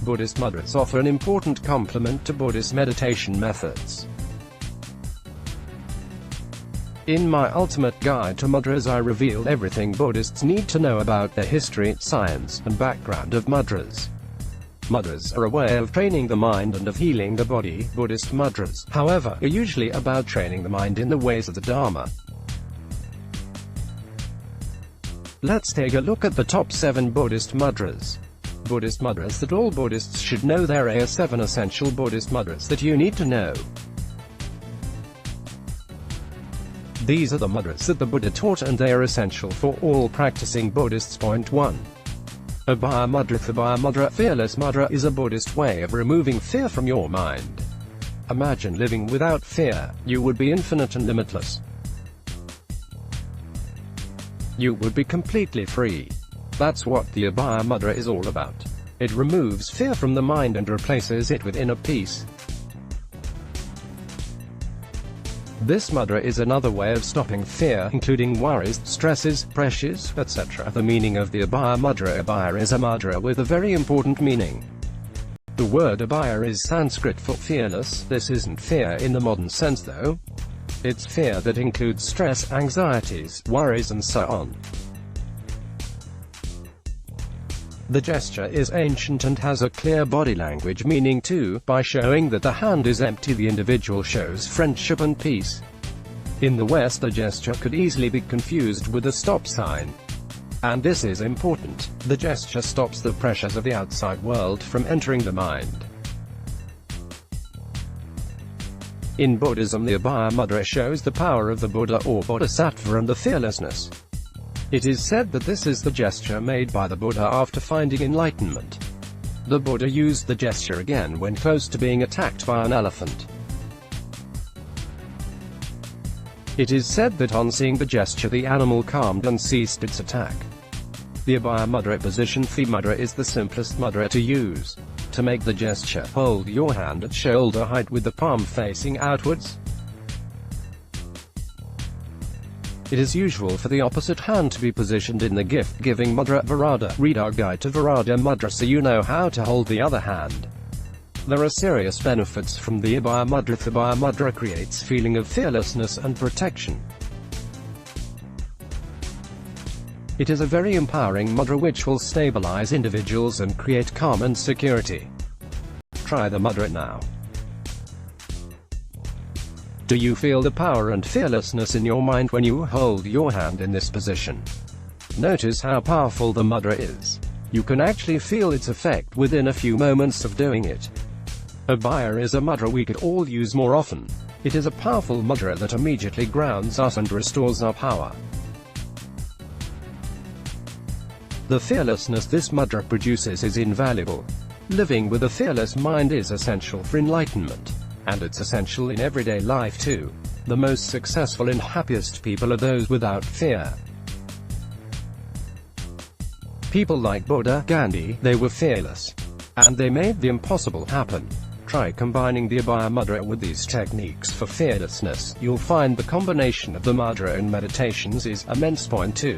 Buddhist Mudras offer an important complement to Buddhist meditation methods. In my ultimate guide to mudras, I reveal everything Buddhists need to know about the history, science, and background of mudras. Mudras are a way of training the mind and of healing the body. Buddhist mudras, however, are usually about training the mind in the ways of the Dharma. Let's take a look at the top 7 Buddhist mudras. Buddhist mudras that all Buddhists should know. There are 7 essential Buddhist mudras that you need to know. These are the mudras that the Buddha taught, and they are essential for all practicing Buddhists. Point 1. Abhaya Mudra. Abhaya Mudra, fearless mudra, is a Buddhist way of removing fear from your mind. Imagine living without fear. You would be infinite and limitless. You would be completely free. That's what the Abhaya Mudra is all about. It removes fear from the mind and replaces it with inner peace. This mudra is another way of stopping fear, including worries, stresses, pressures, etc. The meaning of the Abhaya Mudra. Abhaya is a mudra with a very important meaning. The word Abhaya is Sanskrit for fearless. This isn't fear in the modern sense though. It's fear that includes stress, anxieties, worries and so on. The gesture is ancient and has a clear body language meaning too. By showing that the hand is empty, the individual shows friendship and peace. In the West, the gesture could easily be confused with a stop sign. And this is important. The gesture stops the pressures of the outside world from entering the mind. In Buddhism, the Abhaya Mudra shows the power of the Buddha or Bodhisattva and the fearlessness. It is said that this is the gesture made by the Buddha after finding enlightenment. The Buddha used the gesture again when close to being attacked by an elephant. It is said that on seeing the gesture, the animal calmed and ceased its attack. The Abhaya Mudra position. The mudra is the simplest mudra to use. To make the gesture, hold your hand at shoulder height with the palm facing outwards. It is usual for the opposite hand to be positioned in the gift-giving mudra, Varada. Read our guide to Varada Mudra so you know how to hold the other hand. There are serious benefits from the Abhaya Mudra. The Abhaya Mudra creates feeling of fearlessness and protection. It is a very empowering mudra which will stabilize individuals and create calm and security. Try the mudra now. Do you feel the power and fearlessness in your mind when you hold your hand in this position? Notice how powerful the mudra is. You can actually feel its effect within a few moments of doing it. Abhaya is a mudra we could all use more often. It is a powerful mudra that immediately grounds us and restores our power. The fearlessness this mudra produces is invaluable. Living with a fearless mind is essential for enlightenment. And it's essential in everyday life too. The most successful and happiest people are those without fear. People like Buddha, Gandhi, they were fearless. And they made the impossible happen. Try combining the Abhaya Mudra with these techniques for fearlessness. You'll find the combination of the mudra and meditations is immense. Point 2.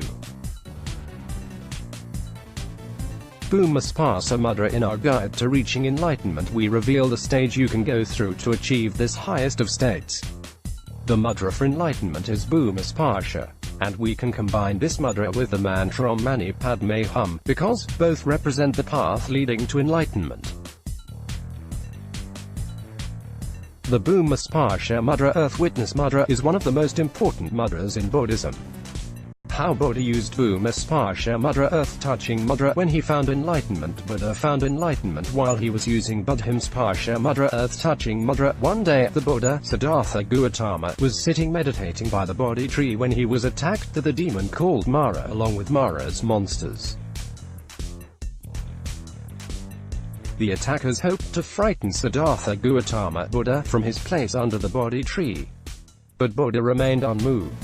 Bhumispasa Mudra. In our guide to reaching enlightenment, we reveal the stage you can go through to achieve this highest of states. The mudra for enlightenment is Bhumispasa, and we can combine this mudra with the mantra Om Mani Padme Hum, because both represent the path leading to enlightenment. The Bhumispasa Mudra, Earth Witness Mudra, is one of the most important mudras in Buddhism. How Buddha used Bhumispasa Mudra, earth-touching mudra, when he found enlightenment. Buddha found enlightenment while he was using Bhumispasa Mudra, earth-touching mudra. One day, the Buddha, Siddhartha Gautama, was sitting meditating by the Bodhi tree when he was attacked by the demon called Mara along with Mara's monsters. The attackers hoped to frighten Siddhartha Gautama, Buddha, from his place under the Bodhi tree. But Buddha remained unmoved.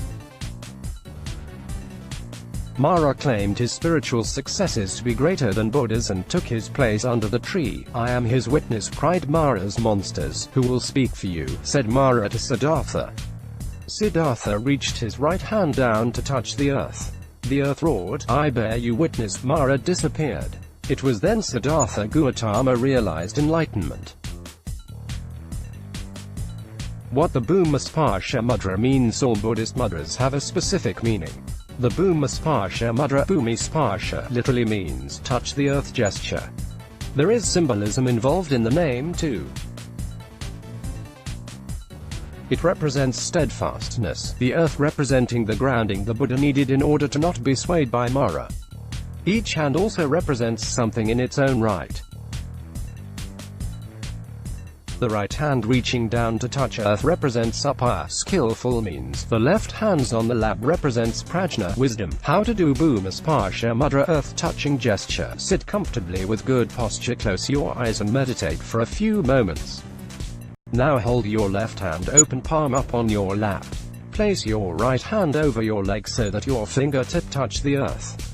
Mara claimed his spiritual successes to be greater than Buddha's and took his place under the tree. I am his witness, cried Mara's monsters. Who will speak for you, said Mara to Siddhartha. Siddhartha reached his right hand down to touch the earth. The earth roared, I bear you witness. Mara disappeared. It was then Siddhartha Gautama realized enlightenment. What the Bhuma Sparsha Mudra means. All Buddhist mudras have a specific meaning. The Bhuma Sparsha Mudra, Bhumi Sparsha, literally means touch the earth gesture. There is symbolism involved in the name too. It represents steadfastness, the earth representing the grounding the Buddha needed in order to not be swayed by Mara. Each hand also represents something in its own right. The right hand reaching down to touch earth represents upper, skillful means. The left hands on the lap represents prajna, wisdom. How to do Bhuma Sparsha Mudra, earth touching gesture. Sit comfortably with good posture, close your eyes and meditate for a few moments. Now hold your left hand open, palm up on your lap. Place your right hand over your leg so that your fingertip touch the earth.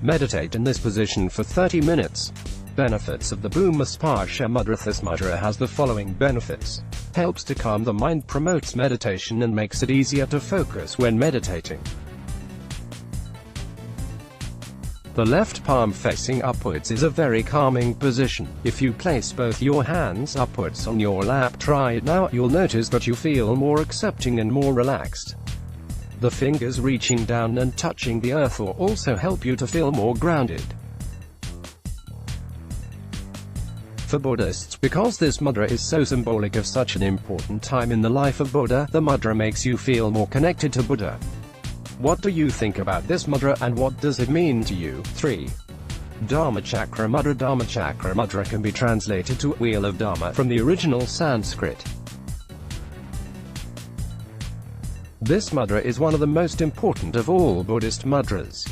Meditate in this position for 30 minutes. Benefits of the Bhuma Sparsha Mudra. This mudra has the following benefits. Helps to calm the mind, promotes meditation and makes it easier to focus when meditating. The left palm facing upwards is a very calming position. If you place both your hands upwards on your lap, try it now, you'll notice that you feel more accepting and more relaxed. The fingers reaching down and touching the earth will also help you to feel more grounded. For Buddhists, because this mudra is so symbolic of such an important time in the life of Buddha, the mudra makes you feel more connected to Buddha. What do you think about this mudra and what does it mean to you? 3. Dharmachakra Mudra. Dharmachakra Mudra can be translated to Wheel of Dharma from the original Sanskrit. This mudra is one of the most important of all Buddhist mudras.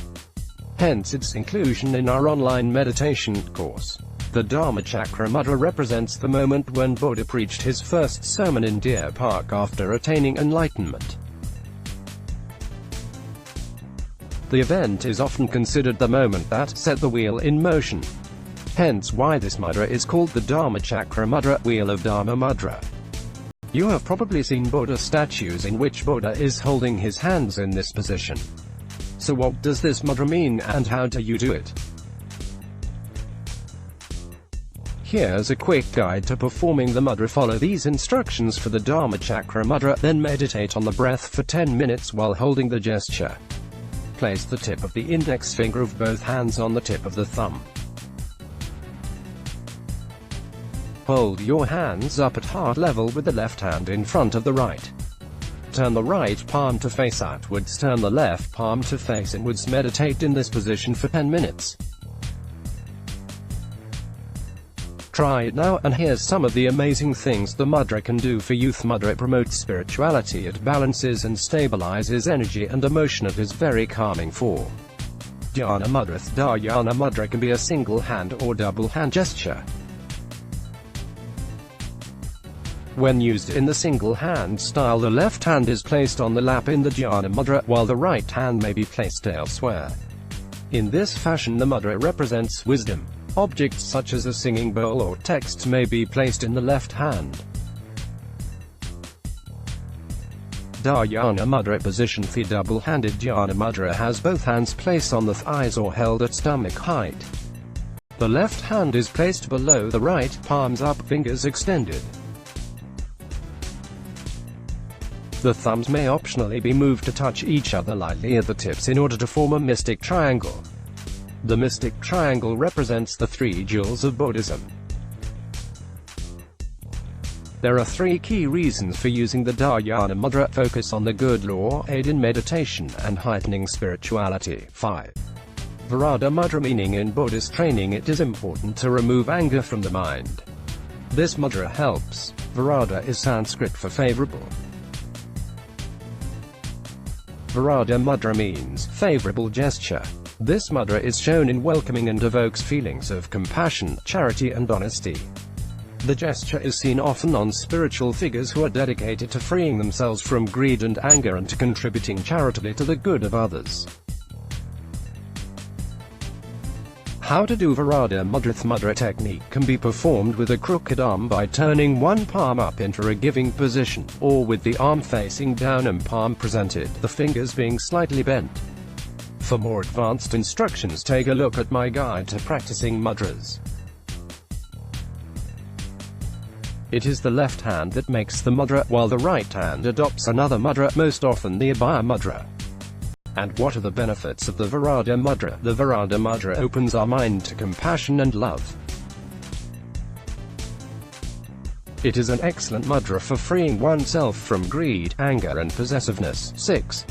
Hence its inclusion in our online meditation course. The Dharmachakra Mudra represents the moment when Buddha preached his first sermon in Deer Park after attaining enlightenment. The event is often considered the moment that set the wheel in motion. Hence why this mudra is called the Dharmachakra Mudra, Wheel of Dharma Mudra. You have probably seen Buddha statues in which Buddha is holding his hands in this position. So what does this mudra mean and how do you do it? Here's a quick guide to performing the mudra. Follow these instructions for the Dharmachakra Mudra, then meditate on the breath for 10 minutes while holding the gesture. Place the tip of the index finger of both hands on the tip of the thumb. Hold your hands up at heart level with the left hand in front of the right. Turn the right palm to face outwards, turn the left palm to face inwards. Meditate in this position for 10 minutes. Try it now, and here's some of the amazing things the mudra can do for you. Mudra promotes spirituality, it balances and stabilizes energy and emotion. It is very calming. 4. Dhyana Mudra. Dhyana Mudra can be a single hand or double hand gesture. When used in the single hand style, the left hand is placed on the lap in the Dhyana Mudra, while the right hand may be placed elsewhere. In this fashion the mudra represents wisdom. Objects such as a singing bowl or text may be placed in the left hand. Dhyana Mudra position. The double-handed Dhyana Mudra has both hands placed on the thighs or held at stomach height. The left hand is placed below the right, palms up, fingers extended. The thumbs may optionally be moved to touch each other lightly at the tips in order to form a mystic triangle. The mystic triangle represents the 3 jewels of Buddhism. There are 3 key reasons for using the Dhyana Mudra: focus on the good law, aid in meditation, and heightening spirituality. 5. Virada Mudra. Meaning in Buddhist training it is important to remove anger from the mind. This mudra helps. Virada is Sanskrit for favorable. Virada Mudra means favorable gesture. This mudra is shown in welcoming and evokes feelings of compassion, charity and honesty. The gesture is seen often on spiritual figures who are dedicated to freeing themselves from greed and anger and to contributing charitably to the good of others. How to do Virada Mudra. The mudra technique can be performed with a crooked arm by turning one palm up into a giving position, or with the arm facing down and palm presented, the fingers being slightly bent. For more advanced instructions, take a look at my guide to practicing mudras. It is the left hand that makes the mudra, while the right hand adopts another mudra, most often the Abhaya mudra. And what are the benefits of the Virada mudra? The Virada mudra opens our mind to compassion and love. It is an excellent mudra for freeing oneself from greed, anger and possessiveness. 6.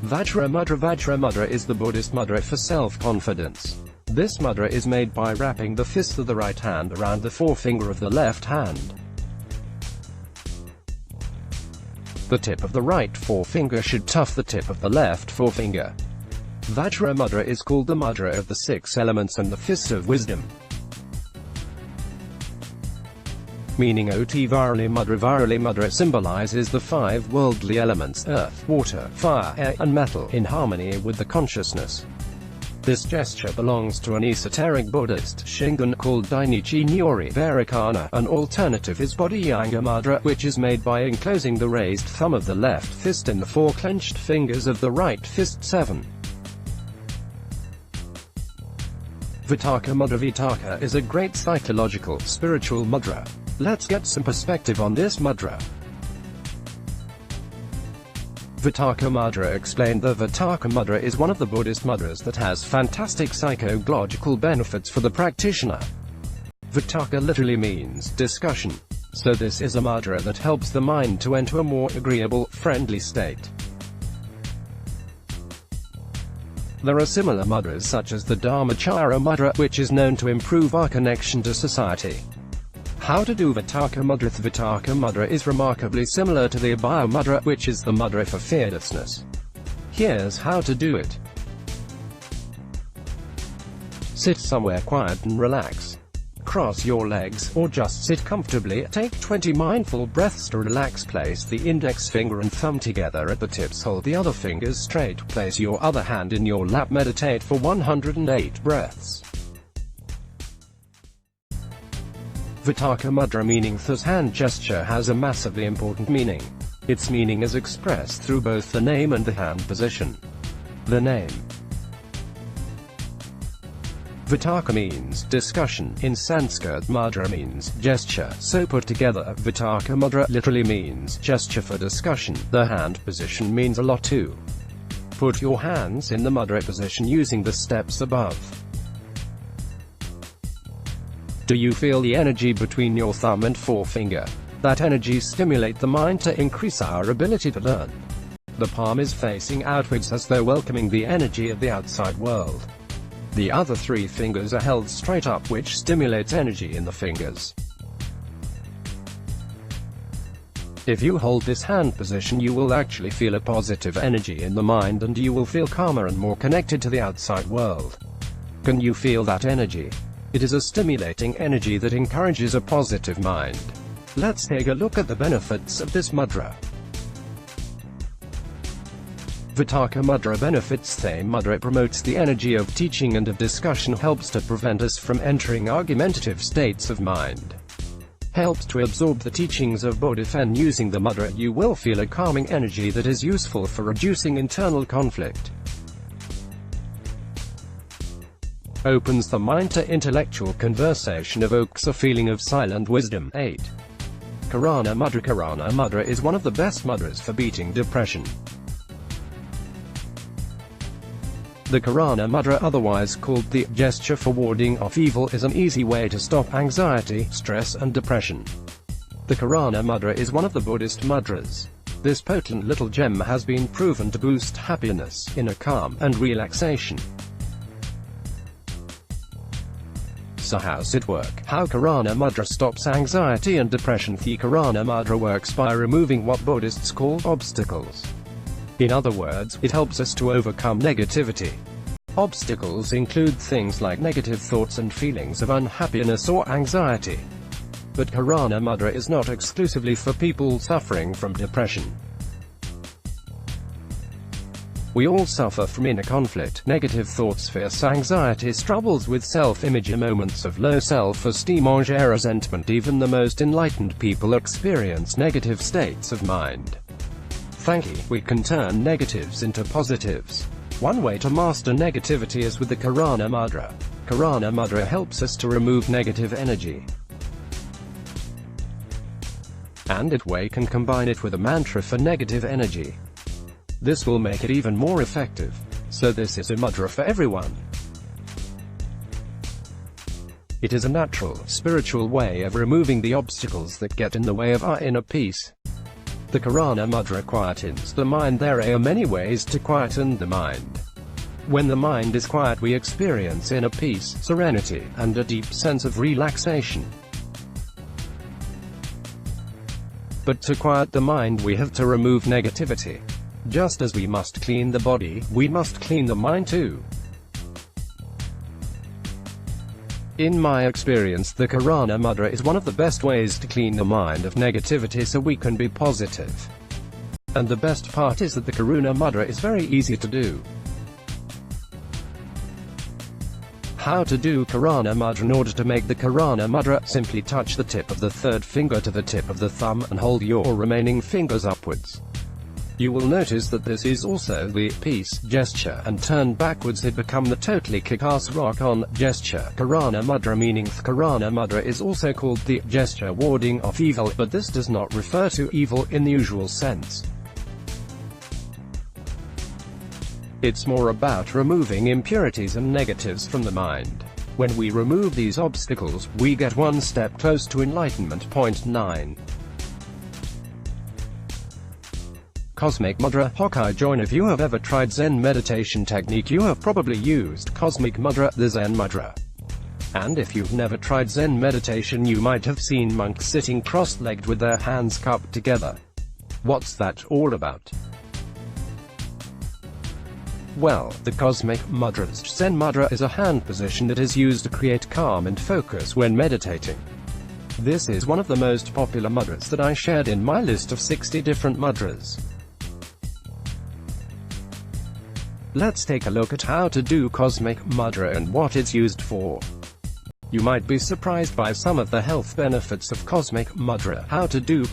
Vajra mudra. Vajra mudra is the Buddhist mudra for self-confidence. This mudra is made by wrapping the fist of the right hand around the forefinger of the left hand. The tip of the right forefinger should touch the tip of the left forefinger. Vajra mudra is called the mudra of the 6 elements and the fist of wisdom. Meaning Oti Varali mudra. Varali mudra symbolizes the 5 worldly elements: earth, water, fire, air, and metal, in harmony with the consciousness. This gesture belongs to an esoteric Buddhist Shingon called Dainichi Nyori Vairocana. An alternative is Bodhiyanga mudra, which is made by enclosing the raised thumb of the left fist in the 4 clenched fingers of the right fist. 7. Vitakka mudra. Vitakka is a great psychological, spiritual mudra. Let's get some perspective on this mudra. Vitakka mudra. Explained. The Vitakka mudra is one of the Buddhist mudras that has fantastic psychological benefits for the practitioner. Vitakka literally means discussion. So this is a mudra that helps the mind to enter a more agreeable, friendly state. There are similar mudras such as the Dharmacharya mudra, which is known to improve our connection to society. How to do Vitakka mudra. The Vitakka mudra is remarkably similar to the Abhaya mudra, which is the mudra for fearlessness. Here's how to do it. Sit somewhere quiet and relax. Cross your legs, or just sit comfortably. Take 20 mindful breaths to relax. Place the index finger and thumb together at the tips. Hold the other fingers straight. Place your other hand in your lap. Meditate for 108 breaths. Vitakka mudra. Meaning. This hand gesture has a massively important meaning. Its meaning is expressed through both the name and the hand position. The name. Vitakka means discussion. In Sanskrit, mudra means gesture. So put together, Vitakka mudra literally means gesture for discussion. The hand position means a lot too. Put your hands in the mudra position using the steps above. Do you feel the energy between your thumb and forefinger? That energy stimulates the mind to increase our ability to learn. The palm is facing outwards as though welcoming the energy of the outside world. The other 3 fingers are held straight up, which stimulates energy in the fingers. If you hold this hand position, you will actually feel a positive energy in the mind and you will feel calmer and more connected to the outside world. Can you feel that energy? It is a stimulating energy that encourages a positive mind. Let's take a look at the benefits of this mudra. Vitakka mudra benefits. The mudra promotes the energy of teaching and of discussion, helps to prevent us from entering argumentative states of mind. Helps to absorb the teachings of Buddha, and using the mudra you will feel a calming energy that is useful for reducing internal conflict. Opens the mind to intellectual conversation, evokes a feeling of silent wisdom. 8. Karana mudra. Karana mudra is one of the best mudras for beating depression. The Karana mudra, otherwise called the gesture for warding off evil, is an easy way to stop anxiety, stress and depression. The Karana mudra is one of the Buddhist mudras. This potent little gem has been proven to boost happiness, inner calm, and relaxation. So how's it work? How Karana mudra stops anxiety and depression? The Karana mudra works by removing what Buddhists call obstacles. In other words, it helps us to overcome negativity. Obstacles include things like negative thoughts and feelings of unhappiness or anxiety. But Karana mudra is not exclusively for people suffering from depression. We all suffer from inner conflict, negative thoughts, fears, anxieties, troubles with self-image, moments of low self-esteem, anger, resentment. Even the most enlightened people experience negative states of mind. Thankfully, we can turn negatives into positives. One way to master negativity is with the Karana Mudra. Karana Mudra helps us to remove negative energy. And it way can combine it with a mantra for negative energy. This will make it even more effective. So this is a mudra for everyone. It is a natural, spiritual way of removing the obstacles that get in the way of our inner peace. The Karana Mudra quietens the mind. There are many ways to quieten the mind. When the mind is quiet, we experience inner peace, serenity, and a deep sense of relaxation. But to quiet the mind, we have to remove negativity. Just as we must clean the body, we must clean the mind too. In my experience, the Karana Mudra is one of the best ways to clean the mind of negativity so we can be positive. And the best part is that the Karuna Mudra is very easy to do. How to do Karana Mudra? In order to make the Karana Mudra, simply touch the tip of the third finger to the tip of the thumb and hold your remaining fingers upwards. You will notice that this is also the peace gesture, and turn backwards it become the totally kick-ass rock-on gesture. Karana Mudra, meaning Karana Mudra, is also called the gesture warding off evil, but this does not refer to evil in the usual sense. It's more about removing impurities and negatives from the mind. When we remove these obstacles, we get one step close to enlightenment. Point 9. Cosmic Mudra. Hokai join. If you have ever tried Zen meditation technique, you have probably used Cosmic Mudra, the Zen Mudra. And if you've never tried Zen meditation, you might have seen monks sitting cross-legged with their hands cupped together. What's that all about? Well, the Cosmic Mudras Zen Mudra is a hand position that is used to create calm and focus when meditating. This is one of the most popular mudras that I shared in my list of 60 different mudras. Let's take a look at how to do Cosmic Mudra and what it's used for. You might be surprised by some of the health benefits of Cosmic Mudra. How to do